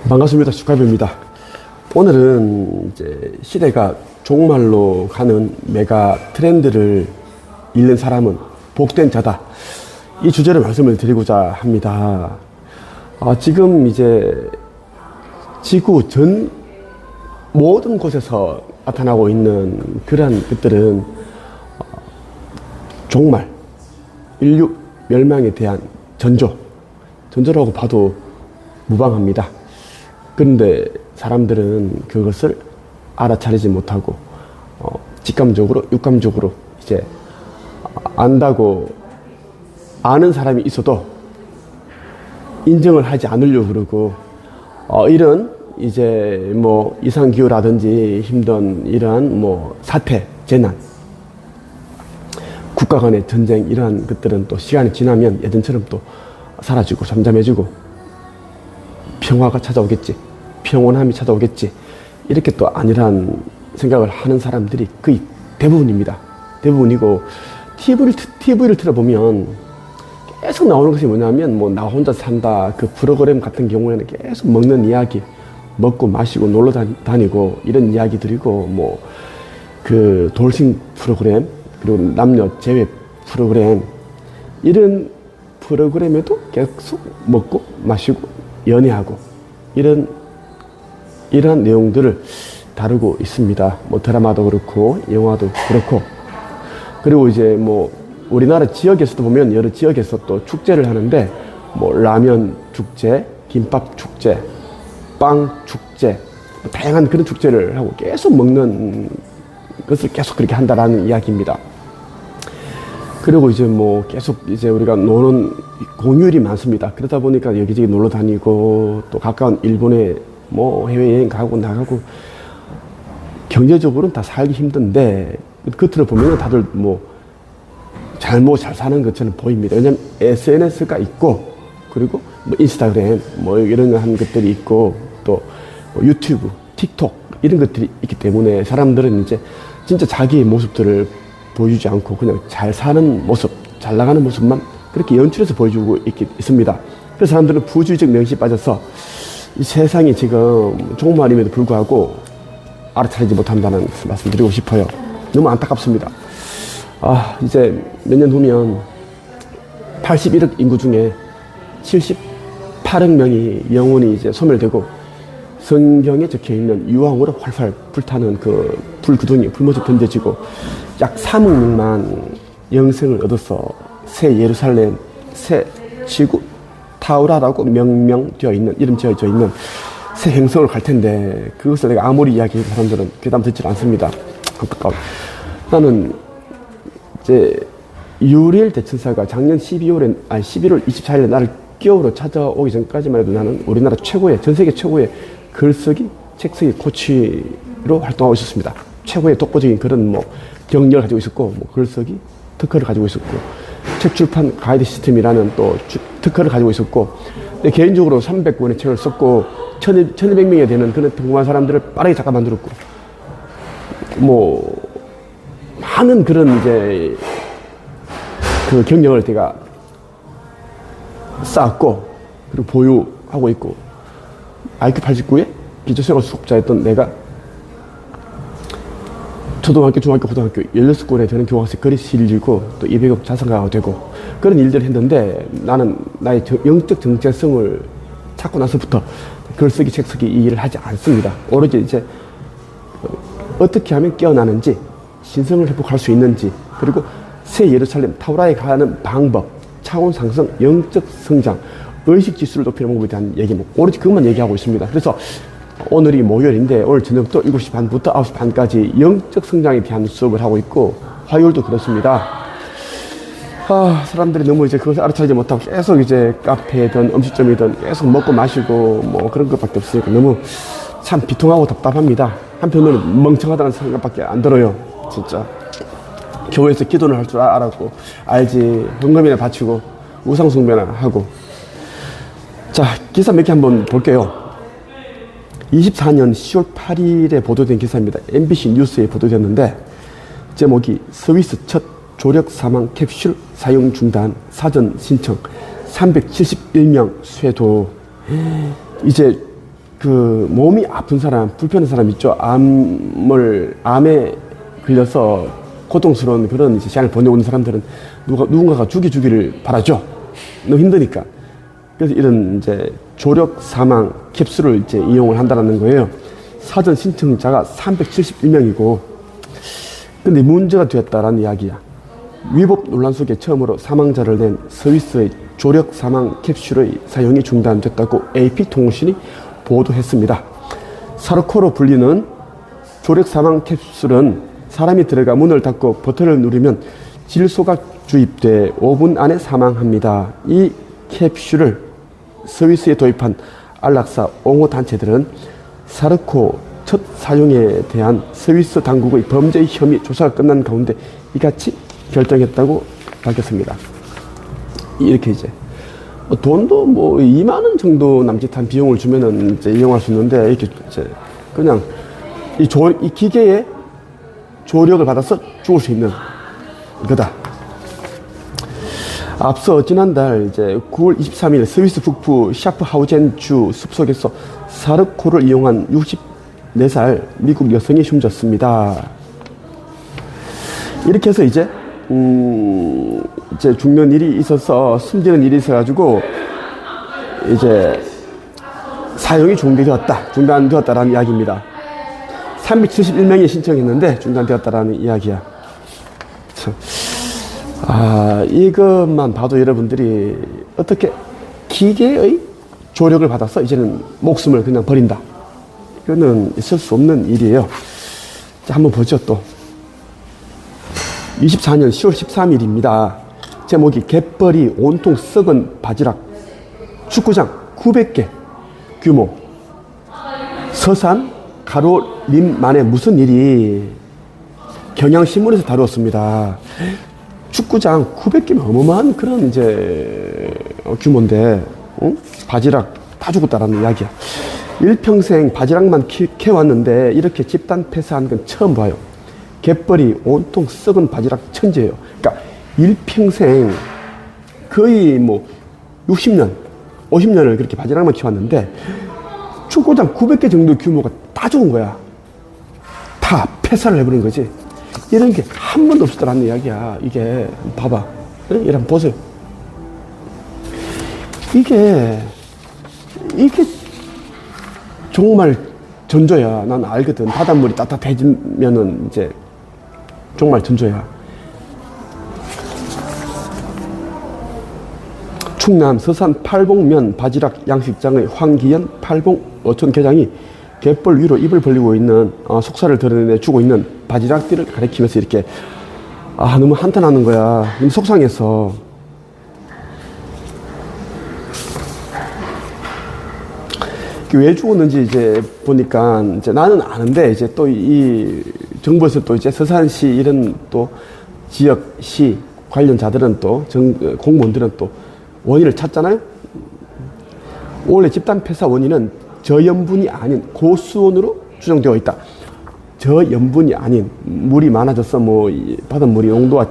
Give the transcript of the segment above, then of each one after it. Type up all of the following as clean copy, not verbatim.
반갑습니다. 축하드립니다. 오늘은 이제 시대가 종말로 가는 메가 트렌드를 읽는 사람은 복된 자다. 이 주제로 말씀을 드리고자 합니다. 지금 이제 지구 전 모든 곳에서 나타나고 있는 그러한 것들은 종말, 인류 멸망에 대한 전조라고 봐도 무방합니다. 그런데 사람들은 그것을 알아차리지 못하고 직감적으로 육감적으로 이제 안다고 아는 사람이 있어도 인정을 하지 않으려고 그러고 이런 이제 뭐 이상기후라든지 힘든 이러한 뭐 사태, 재난, 국가 간의 전쟁 이러한 것들은 또 시간이 지나면 예전처럼 또 사라지고 잠잠해지고 평화가 찾아오겠지, 평온함이 찾아오겠지, 이렇게 또 아니란 생각을 하는 사람들이 거의 대부분입니다. 대부분이고 TV를 틀어보면 계속 나오는 것이 뭐냐면 뭐 나 혼자 산다 그 프로그램 같은 경우에는 계속 먹는 이야기, 먹고 마시고 놀러 다니고 이런 이야기들이고 뭐 그 돌싱 프로그램 그리고 남녀 제외 프로그램 이런 프로그램에도 계속 먹고 마시고 연애하고 이러한 내용들을 다루고 있습니다. 뭐 드라마도 그렇고 영화도 그렇고. 그리고 이제 뭐 우리나라 지역에서도 보면 여러 지역에서 또 축제를 하는데 뭐 라면 축제, 김밥 축제, 빵 축제, 다양한 그런 축제를 하고 계속 먹는 것을 계속 그렇게 한다라는 이야기입니다. 그리고 이제 뭐 계속 이제 우리가 노는 공휴일이 많습니다. 그러다 보니까 여기저기 놀러 다니고 또 가까운 일본에 뭐 해외여행 가고 나가고 경제적으로는 다 살기 힘든데 겉으로 보면 다들 뭐 잘 사는 것처럼 보입니다. 왜냐면 SNS가 있고 그리고 뭐 인스타그램 뭐 이런 한 것들이 있고 또 뭐 유튜브, 틱톡 이런 것들이 있기 때문에 사람들은 이제 진짜 자기의 모습들을 보여주지 않고 그냥 잘 사는 모습, 잘 나가는 모습만 그렇게 연출해서 보여주고 있습니다. 그래서 사람들은 부주의적 명시에 빠져서 이 세상이 지금 종말임에도 불구하고 알아차리지 못한다는 말씀 드리고 싶어요. 너무 안타깝습니다. 이제 몇 년 후면 81억 인구 중에 78억 명이 영혼이 이제 소멸되고 성경에 적혀 있는 유황으로 활활 불타는 그 불구덩이, 불모습 던져지고 약 3억 명만 영생을 얻어서 새 예루살렘, 새 지구, 타우라라고 명명되어 있는, 이름 지어져 있는 새 행성을 갈 텐데 그것을 내가 아무리 이야기해도 사람들은 귀담아 듣지 않습니다. 안타까워. 나는 이제 유리엘 대천사가 작년 11월 24일에 나를 기업으로 찾아오기 전까지만 해도 나는 우리나라 최고의, 전 세계 최고의 글쓰기, 책쓰기 코치로 활동하고 있었습니다. 최고의 독보적인 그런 뭐 경력을 가지고 있었고, 뭐 글쓰기 특허를 가지고 있었고, 책 출판 가이드 시스템이라는 또 특허를 가지고 있었고, 개인적으로 300권의 책을 썼고, 1200명이 되는 그런 평범한 사람들을 빠르게 작가 만들었고, 뭐, 많은 그런 이제 그 경력을 제가 쌓았고, 그리고 보유하고 있고, IQ 89에 기초생활 수급자였던 내가 초등학교, 중학교, 고등학교 16권에 되는 교과서에 글이 실리고 또 200억 자산가가 되고 그런 일들을 했는데 나는 나의 영적 정체성을 찾고 나서부터 글쓰기, 책쓰기 이 일을 하지 않습니다. 오로지 이제 어떻게 하면 깨어나는지, 신성을 회복할 수 있는지, 그리고 새 예루살렘, 타우라에 가는 방법, 차원 상승, 영적 성장, 의식 지수를 높이는 방법에 대한 얘기, 오로지 그것만 얘기하고 있습니다. 그래서 오늘이 목요일인데 오늘 저녁도 7시 반부터 9시 반까지 영적 성장에 대한 수업을 하고 있고 화요일도 그렇습니다. 사람들이 너무 이제 그것을 알아차리지 못하고 계속 이제 카페든 음식점이든 계속 먹고 마시고 뭐 그런 것밖에 없으니까 너무 참 비통하고 답답합니다. 한편으로는 멍청하다는 생각밖에 안 들어요. 진짜 교회에서 기도를 할 줄 알았고 알지, 헌금이나 바치고 우상숭배나 하고. 자, 기사 몇 개 한번 볼게요. 24년 10월 8일에 보도된 기사입니다. MBC 뉴스에 보도됐는데 제목이 스위스 첫 조력 사망 캡슐 사용 중단 사전 신청 371명 쇄도. 이제 그 몸이 아픈 사람, 불편한 사람 있죠. 암에 걸려서 고통스러운 그런 이제 시간을 보내오는 사람들은 누군가가 죽이기를 바라죠. 너무 힘드니까. 그래서 이런 이제 조력 사망 캡슐을 이제 이용을 한다는 거예요. 사전 신청자가 371명이고, 근데 문제가 되었다라는 이야기야. 위법 논란 속에 처음으로 사망자를 낸 스위스의 조력 사망 캡슐의 사용이 중단됐다고 AP통신이 보도했습니다. 사르코로 불리는 조력 사망 캡슐은 사람이 들어가 문을 닫고 버튼을 누르면 질소가 주입돼 5분 안에 사망합니다. 이 캡슐을 스위스에 도입한 안락사 옹호 단체들은 사르코 첫 사용에 대한 스위스 당국의 범죄 혐의 조사가 끝난 가운데 이같이 결정했다고 밝혔습니다. 이렇게 이제 돈도 뭐 2만 원 정도 남짓한 비용을 주면은 이제 이용할 수 있는데, 이렇게 이제 그냥 이 기계에 조력을 받아서 죽을 수 있는 거다. 앞서 지난달 이제 9월 23일 스위스 북부 샤프하우젠주 숲속에서 사르코를 이용한 64살 미국 여성이 숨졌습니다. 이렇게 해서 이제 죽는 일이 있어서, 숨지는 일이 있어가지고 이제 사용이 중단되었다라는 이야기입니다. 371명이 신청했는데 중단되었다라는 이야기야. 참. 이것만 봐도 여러분들이 어떻게 기계의 조력을 받아서 이제는 목숨을 그냥 버린다. 이거는 있을 수 없는 일이에요. 자, 한번 보죠, 또. 24년 10월 13일입니다. 제목이 갯벌이 온통 썩은 바지락. 축구장 900개 규모. 서산 가로림만에 무슨 일이. 경향신문에서 다루었습니다. 축구장 900개면 어마어마한 그런 이제 규모인데, 바지락 다 죽었다라는 이야기야. 일평생 바지락만 캐왔는데 이렇게 집단 폐사한 건 처음 봐요. 갯벌이 온통 썩은 바지락 천지예요. 그러니까 일평생 거의 뭐 60년, 50년을 그렇게 바지락만 키웠는데 축구장 900개 정도 규모가 다 죽은 거야. 다 폐사를 해버린 거지. 이런 게 한 번도 없었다는 이야기야. 이게 봐봐. 이런 보세요. 이게 정말 전조야. 난 알거든. 바닷물이 따뜻해지면은 이제 정말 전조야. 충남 서산 팔봉면 바지락 양식장의 황기현 팔봉 어촌 계장이 갯벌 위로 입을 벌리고 있는 속살을 드러내 주고 있는 바지락들을 가리키면서 이렇게 너무 한탄하는 거야. 너무 속상해서. 왜 죽었는지 이제 보니까 이제 나는 아는데, 이제 또 이 정부에서 또 이제 서산시 이런 또 지역시 관련자들은 또 공무원들은 또 원인을 찾잖아요. 원래 집단 폐사 원인은 저염분이 아닌 고수온으로 추정되어 있다. 저염분이 아닌, 물이 많아져서 뭐 바닷물이 온도가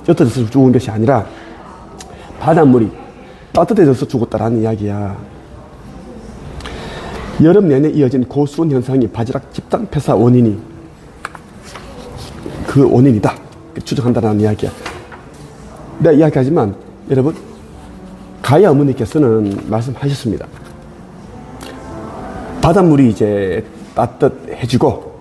옅어져서 죽은 것이 아니라 바닷물이 따뜻해져서 죽었다라는 이야기야. 여름 내내 이어진 고수온 현상이 바지락 집단 폐사 원인이 그 원인이다 추정한다는 이야기야. 내가 이야기하지만 여러분, 가야 어머니께서는 말씀하셨습니다. 바닷물이 이제 따뜻해지고,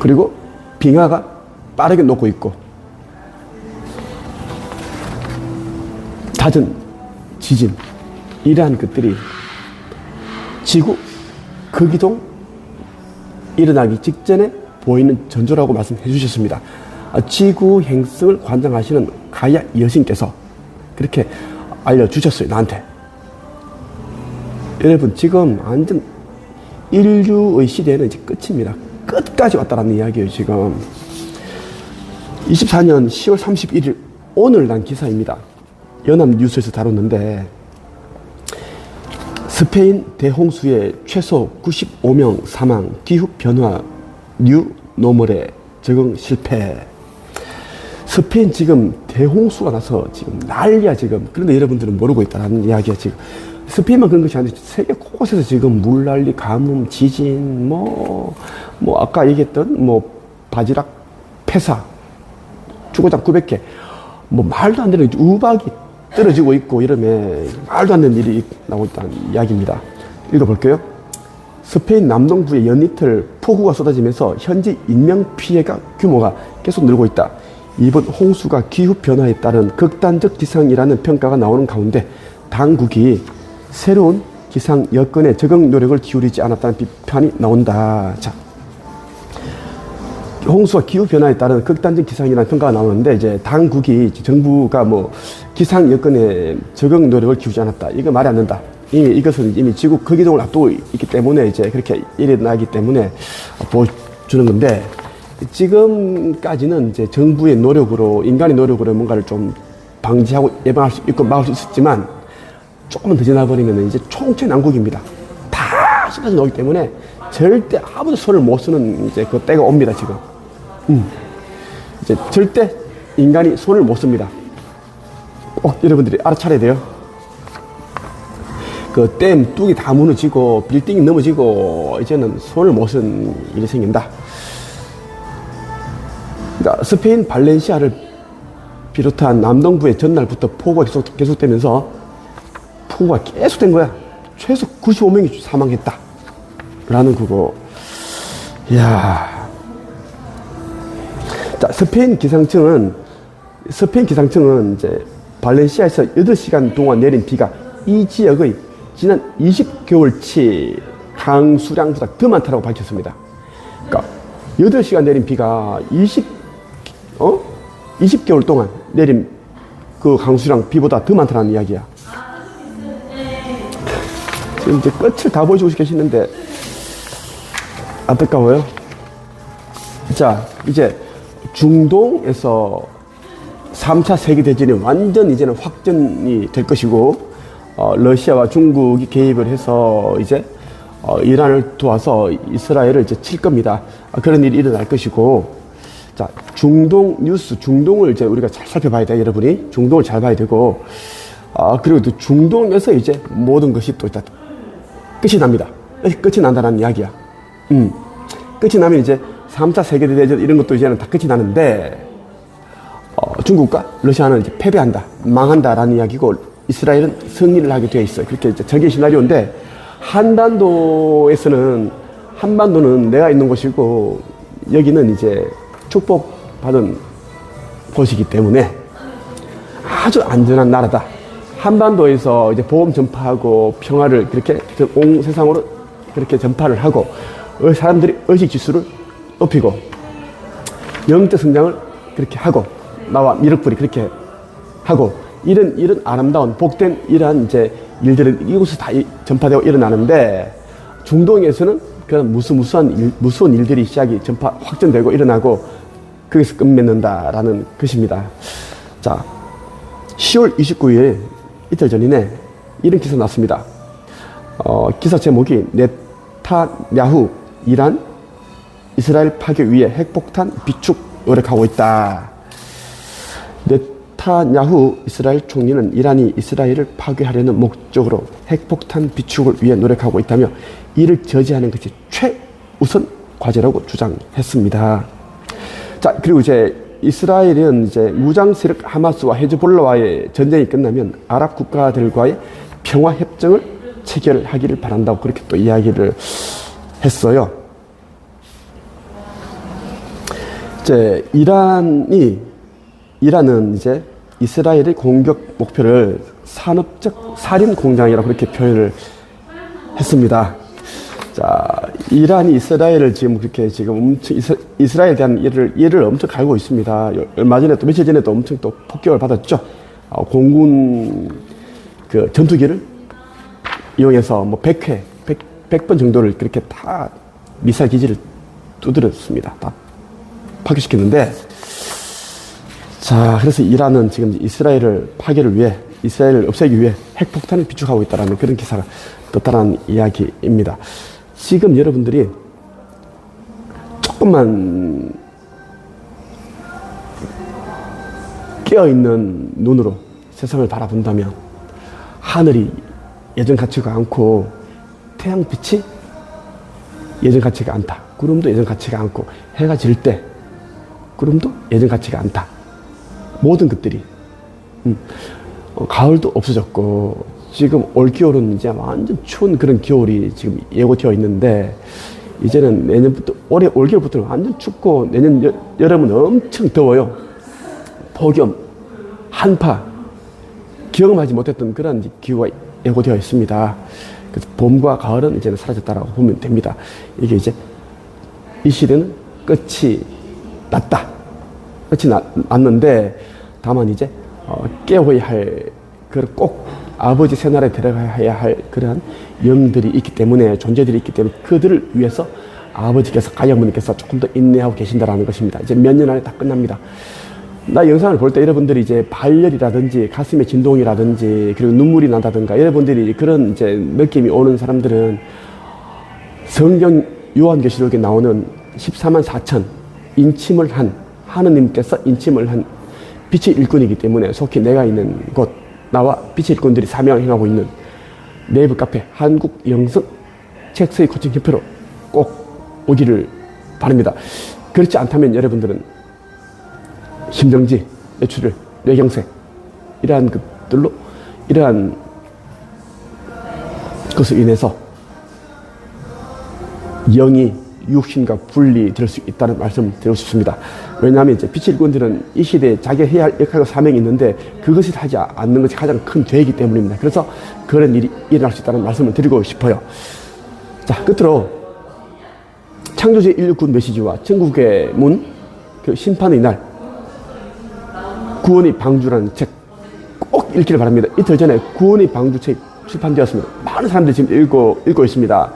그리고 빙하가 빠르게 녹고 있고, 잦은 지진, 이러한 것들이 지구 극이동 일어나기 직전에 보이는 전조라고 말씀해 주셨습니다. 지구 행성을 관장하시는 가야 여신께서 그렇게 알려주셨어요, 나한테. 여러분, 지금 완전 인류의 시대는 이제 끝입니다. 끝까지 왔다라는 이야기예요, 지금. 24년 10월 31일, 오늘 난 기사입니다. 연합뉴스에서 다뤘는데, 스페인 대홍수에 최소 95명 사망, 기후변화 뉴 노멀에 적응 실패. 스페인 지금 대홍수가 나서 지금 난리야, 지금. 그런데 여러분들은 모르고 있다는 이야기야, 지금. 스페인만 그런 것이 아니라 세계 곳곳에서 지금 물난리, 가뭄, 지진, 아까 얘기했던 바지락, 폐사, 주고장 900개, 말도 안 되는 우박이 떨어지고 있고 이러면 말도 안 되는 일이 나오고 있다는 이야기입니다. 읽어볼게요. 스페인 남동부에 연이틀 폭우가 쏟아지면서 현지 인명피해가 규모가 계속 늘고 있다. 이번 홍수가 기후변화에 따른 극단적 기상이라는 평가가 나오는 가운데 당국이 새로운 기상 여건에 적응 노력을 기울이지 않았다는 비판이 나온다. 자, 홍수와 기후변화에 따른 극단적 기상이라는 평가가 나오는데, 이제 당국이, 정부가 기상 여건에 적응 노력을 기울이지 않았다. 이거 말이 안 된다. 이것은 이미 지구 극이동을 앞두고 있기 때문에 이제 그렇게 일어나기 때문에 보여주는 건데, 지금까지는 이제 정부의 노력으로, 인간의 노력으로 뭔가를 좀 방지하고 예방할 수 있고 막을 수 있었지만, 조금만 더 지나버리면 이제 총체난국입니다. 다 쏟아져 나오기 때문에 절대 아무도 손을 못 쓰는 이제 그 때가 옵니다, 지금. 이제 절대 인간이 손을 못 씁니다. 꼭 여러분들이 알아차려야 돼요. 그 댐 뚝이 다 무너지고 빌딩이 넘어지고 이제는 손을 못 쓰는 일이 생긴다. 그러니까 스페인 발렌시아를 비롯한 남동부의 전날부터 폭우가 계속되면서 폭우가 계속된 거야. 최소 95명이 사망했다. 라는 그거. 이야. 자, 스페인 기상청은 이제 발렌시아에서 8시간 동안 내린 비가 이 지역의 지난 20개월치 강수량보다 더 많다고 밝혔습니다. 그러니까 8시간 내린 비가 20개월 동안 내린 그 강수량 비보다 더 많다는 이야기야. 지금 이제 끝을 다 보여주고 계시는데 안타까워요. 자, 이제 중동에서 3차 세계대전이 완전 이제는 확전이 될 것이고, 러시아와 중국이 개입을 해서 이제 이란을 도와서 이스라엘을 이제 칠 겁니다. 그런 일이 일어날 것이고, 자, 중동 뉴스, 중동을 이제 우리가 잘 살펴봐야 돼, 여러분이. 중동을 잘 봐야 되고, 그리고 또 중동에서 이제 모든 것이 또 일단 끝이 납니다. 끝이 난다는 이야기야. 끝이 나면 이제 3차 세계대전 이런 것도 이제는 다 끝이 나는데, 중국과 러시아는 이제 패배한다, 망한다라는 이야기고, 이스라엘은 승리를 하게 되어 있어요. 그렇게 이제 전개 시나리오인데, 한반도는 내가 있는 곳이고, 여기는 이제 축복받은 곳이기 때문에 아주 안전한 나라다. 한반도에서 이제 복음 전파하고 평화를 그렇게 온 세상으로 그렇게 전파를 하고, 사람들이 의식 지수를 높이고, 영적 성장을 그렇게 하고, 나와 미륵불이 그렇게 하고, 이런 아름다운 복된 이러한 이제 일들은 이곳에서 다 전파되고 일어나는데, 중동에서는 그런 무서운 일들이 확전되고 일어나고, 거기서 끝맺는다라는 것입니다. 자, 10월 29일 이틀 전이네, 이런 기사 났습니다. 기사 제목이 네타냐후 이란 이스라엘 파괴 위해 핵폭탄 비축 노력하고 있다. 네타냐후 이스라엘 총리는 이란이 이스라엘을 파괴하려는 목적으로 핵폭탄 비축을 위해 노력하고 있다며, 이를 저지하는 것이 최우선 과제라고 주장했습니다. 자, 그리고 이제 이스라엘은 이제 무장 세력 하마스와 헤즈볼라와의 전쟁이 끝나면 아랍 국가들과의 평화 협정을 체결하기를 바란다고 그렇게 또 이야기를 했어요. 이제 이란은 이제 이스라엘의 공격 목표를 산업적 살인 공장이라고 그렇게 표현을 했습니다. 자, 이란이 이스라엘을 지금 그렇게 엄청 이스라엘에 대한 예를 엄청 갈고 있습니다. 얼마 전에 또 며칠 전에도 엄청 또 폭격을 받았죠. 공군 그 전투기를 이용해서 100번 정도를 그렇게 다 미사일 기지를 두드렸습니다. 다 파괴시켰는데, 자, 그래서 이란은 지금 이스라엘을 파괴를 위해, 이스라엘을 없애기 위해 핵폭탄을 비축하고 있다는 그런 기사가 떴다는 이야기입니다. 지금 여러분들이 조금만 깨어있는 눈으로 세상을 바라본다면, 하늘이 예전 같지가 않고, 태양빛이 예전 같지가 않다. 구름도 예전 같지가 않고, 해가 질 때 구름도 예전 같지가 않다. 모든 것들이 가을도 없어졌고, 지금 올겨울은 이제 완전 추운 그런 겨울이 지금 예고되어 있는데, 이제는 내년부터, 올해 올겨울부터는 완전 춥고, 내년 여름은 엄청 더워요. 폭염, 한파, 경험하지 못했던 그런 기후가 예고되어 있습니다. 그래서 봄과 가을은 이제는 사라졌다라고 보면 됩니다. 이게 이제 이 시대는 끝이 났다. 끝이 났는데, 다만 이제 깨워야 할, 꼭 아버지 새날에 들어가야 할 그러한 영들이 있기 때문에, 존재들이 있기 때문에 그들을 위해서 아버지께서, 가영부님께서 조금 더 인내하고 계신다라는 것입니다. 이제 몇 년 안에 다 끝납니다. 나 영상을 볼 때 여러분들이 이제 발열이라든지 가슴의 진동이라든지 그리고 눈물이 난다든가, 여러분들이 그런 이제 느낌이 오는 사람들은 성경 요한계시록에 나오는 14만 4천 인침을 한, 하느님께서 인침을 한 빛의 일꾼이기 때문에, 속히 내가 있는 곳, 나와 빛의 일꾼들이 사명을 행하고 있는 네이버 카페 한국영성 책서의 코칭 협회로 꼭 오기를 바랍니다. 그렇지 않다면 여러분들은 심정지, 뇌출혈, 뇌경색, 이러한 것들로, 이러한 것으로 인해서 영이 육신과 분리될 수 있다는 말씀을 드리고 싶습니다. 왜냐하면 이제 빛의 일꾼들은 이 시대에 자기가 해야 할 역할과 사명이 있는데, 그것을 하지 않는 것이 가장 큰 죄이기 때문입니다. 그래서 그런 일이 일어날 수 있다는 말씀을 드리고 싶어요. 자, 끝으로 창조주의 인류 구원 메시지와 천국의 문, 그 심판의 날, 구원의 방주라는 책 꼭 읽기를 바랍니다. 이틀 전에 구원의 방주 책 출판되었습니다. 많은 사람들이 지금 읽고 있습니다.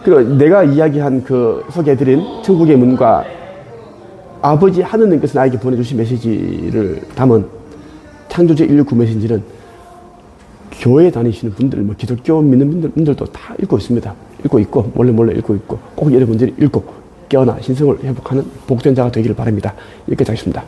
그리고 내가 이야기한 소개해드린 천국의 문과 아버지 하느님께서 나에게 보내주신 메시지를 담은 창조주의 인류 구원 메시지는 교회 다니시는 분들, 기독교 믿는 분들도 다 읽고 있습니다. 읽고 있고, 몰래 읽고 있고, 꼭 여러분들이 읽고 깨어나 신성을 회복하는 복된 자가 되기를 바랍니다. 여기까지 하겠습니다.